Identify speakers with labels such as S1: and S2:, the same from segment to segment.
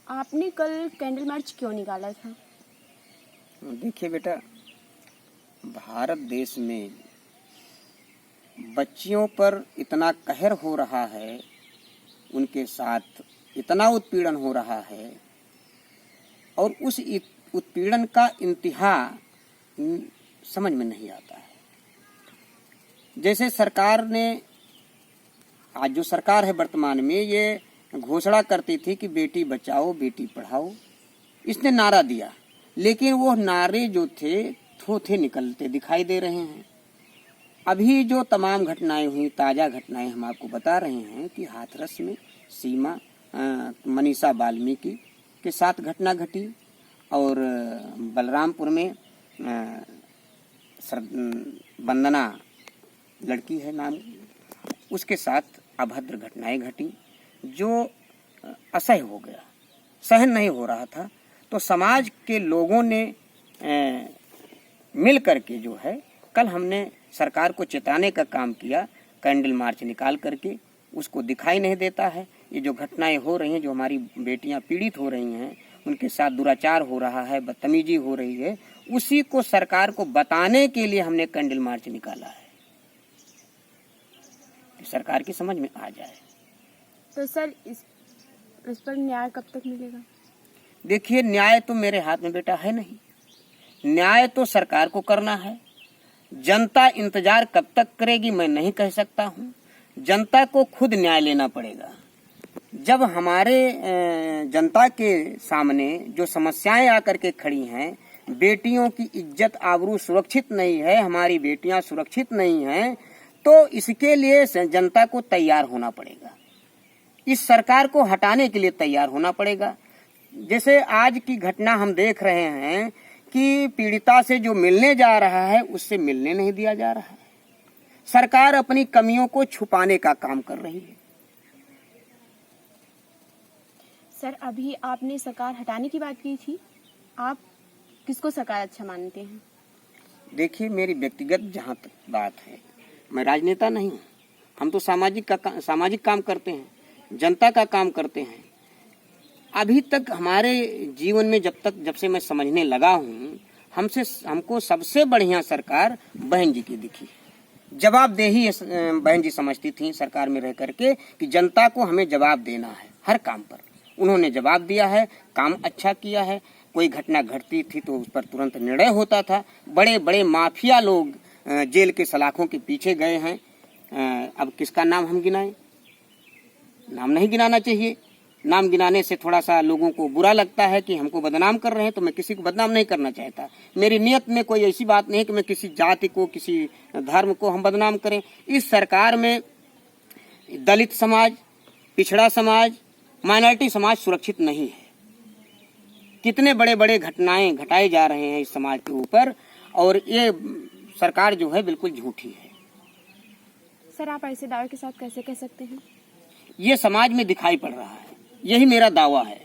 S1: आपने कल candle march क्यों निकाला था?
S2: देखिए बेटा, भारत देश में बच्चियों पर इतना कहर हो रहा है, उनके साथ इतना उत्पीड़न हो रहा है और उस उत्पीड़न का इंतहा समझ में नहीं आता है। जैसे सरकार ने, आज जो सरकार है वर्तमान में, ये घोषणा करती थी कि बेटी बचाओ बेटी पढ़ाओ, इसने नारा दिया, लेकिन वो नारे जो थे थोथे निकलते दिखाई दे रहे हैं। अभी जो तमाम घटनाएं हुई, ताजा घटनाएं हम आपको बता रहे हैं कि हाथरस में सीमा मनीषा वाल्मीकि के साथ घटना घटी और बलरामपुर में वंदना लड़की है नाम, उसके साथ अभद्र घटनाएं घटी जो असह्य हो गया, सहन नहीं हो रहा था। तो समाज के लोगों ने मिल करके जो है, कल हमने सरकार को चेताने का काम किया, कैंडल मार्च निकाल करके। उसको दिखाई नहीं देता है, ये जो घटनाएं हो रही हैं, जो हमारी बेटियां पीड़ित हो रही हैं, उनके साथ दुराचार हो रहा है, बदतमीजी हो रही है, उसी को सरकार को बताने के लिए हमने कैंडल मार्च निकाला है, कि सरकार की समझ में आ जाए।
S1: तो सर इस पर न्याय कब तक मिलेगा?
S2: देखिए, न्याय तो मेरे हाथ में बेटा है नहीं, न्याय तो सरकार को करना है। जनता इंतजार कब तक करेगी मैं नहीं कह सकता हूँ, जनता को खुद न्याय लेना पड़ेगा। जब हमारे जनता के सामने जो समस्याएं आकर के खड़ी हैं, बेटियों की इज्जत आबरू सुरक्षित नहीं है, हमारी बेटियां सुरक्षित नहीं हैं, तो इसके लिए जनता को तैयार होना पड़ेगा, इस सरकार को हटाने के लिए तैयार होना पड़ेगा। जैसे आज की घटना हम देख रहे हैं कि पीड़िता से जो मिलने जा रहा है उससे मिलने नहीं दिया जा रहा है। सरकार अपनी कमियों को छुपाने का काम कर रही है।
S1: सर, अभी आपने सरकार हटाने की बात की थी, आप किसको सरकार अच्छा मानते हैं?
S2: देखिए, मेरी व्यक्तिगत जहाँ तक बात है, मैं राजनेता नहीं हूँ, हम तो सामाजिक काम करते हैं, जनता का काम करते हैं। अभी तक हमारे जीवन में जब से मैं समझने लगा हूँ, हमको सबसे बढ़िया सरकार बहन जी की दिखी। जवाबदेही बहन जी समझती थी सरकार में रह करके कि जनता को हमें जवाब देना है हर काम पर। उन्होंने जवाब दिया है, काम अच्छा किया है। कोई घटना घटती थी तो उस पर तुरंत निर्णय होता था। बड़े बड़े माफिया लोग जेल के सलाखों के पीछे गए हैं। अब किसका नाम हम गिनाएं? नाम नहीं गिनाना चाहिए। नाम गिनाने से थोड़ा सा लोगों को बुरा लगता है कि हमको बदनाम कर रहे हैं, तो मैं किसी को बदनाम नहीं करना चाहता। मेरी नियत में कोई ऐसी बात नहीं कि मैं किसी जाति को, किसी धर्म को हम बदनाम करें। इस सरकार में दलित समाज, पिछड़ा समाज, माइनॉरिटी समाज सुरक्षित नहीं है। कितने बड़े बड़े घटनाएं घटाए जा रहे हैं इस समाज के ऊपर, और ये सरकार जो है बिल्कुल झूठी है।
S1: सर, आप ऐसे दावे के साथ कैसे कह सकते हैं?
S2: ये समाज में दिखाई पड़ रहा है, यही मेरा दावा है।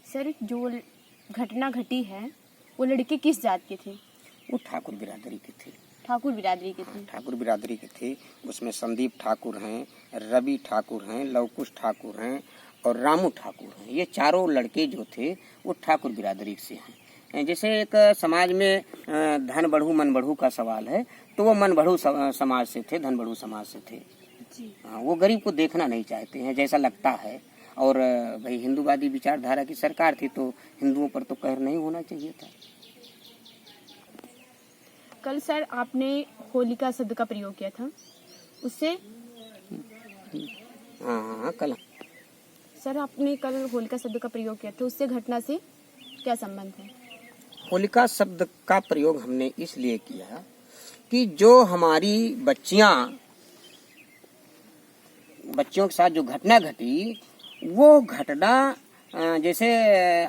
S1: सर, जो घटना घटी है वो लड़के किस जात के थे?
S2: वो ठाकुर बिरादरी के थे।
S1: ठाकुर बिरादरी के थे?
S2: ठाकुर बिरादरी के थे। उसमें संदीप ठाकुर हैं, रवि ठाकुर हैं, लवकुश ठाकुर हैं और रामू ठाकुर हैं। ये चारों लड़के जो थे वो ठाकुर बिरादरी से हैं। जैसे एक समाज में धन बढ़ू मन बढ़ू का सवाल है, तो वो मन बढ़ू समाज से थे, धन बढ़ू समाज से थे। हाँ, वो गरीब को देखना नहीं चाहते हैं, जैसा लगता है। और भाई हिंदूवादी विचारधारा की सरकार थी, तो हिंदुओं पर तो कहर नहीं होना चाहिए था।
S1: कल सर आपने होलिका शब्द का प्रयोग किया था, उससे
S2: हाँ कल
S1: सर आपने कल होलिका शब्द का प्रयोग किया था, उससे घटना से क्या संबंध है?
S2: होलिका शब्द का प्रयोग हमने इसलिए किया कि जो हमारी बच्चियों के साथ जो घटना घटी, वो घटना जैसे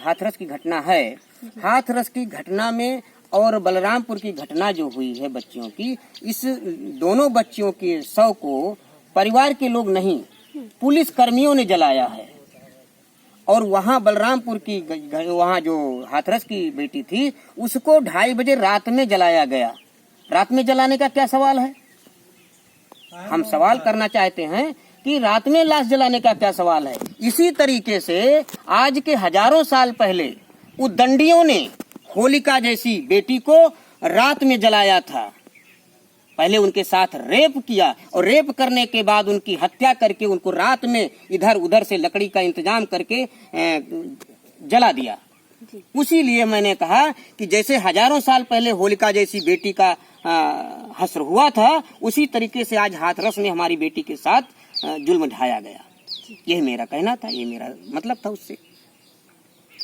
S2: हाथरस की घटना है, हाथरस की घटना में और बलरामपुर की घटना जो हुई है बच्चियों की, इस दोनों बच्चियों के शव को परिवार के लोग नहीं, पुलिस कर्मियों ने जलाया है। और वहाँ बलरामपुर की, वहाँ जो हाथरस की बेटी थी, उसको 2:30 बजे रात में जलाया गया। रात में जलाने का क्या सवाल है? हम सवाल करना चाहते हैं कि रात में लाश जलाने का क्या सवाल है। इसी तरीके से आज के हजारों साल पहले उद्दंडियों ने होलिका जैसी बेटी को रात में जलाया था। पहले उनके साथ रेप किया और रेप करने के बाद उनकी हत्या करके उनको रात में इधर उधर से लकड़ी का इंतजाम करके जला दिया। उसी लिए मैंने कहा कि जैसे हजारों साल पहले होलिका जैसी बेटी का हश्र हुआ था, उसी तरीके से आज हाथरस में हमारी बेटी के साथ जुल्म ढाया गया। यही मेरा कहना था, ये मेरा मतलब था उससे।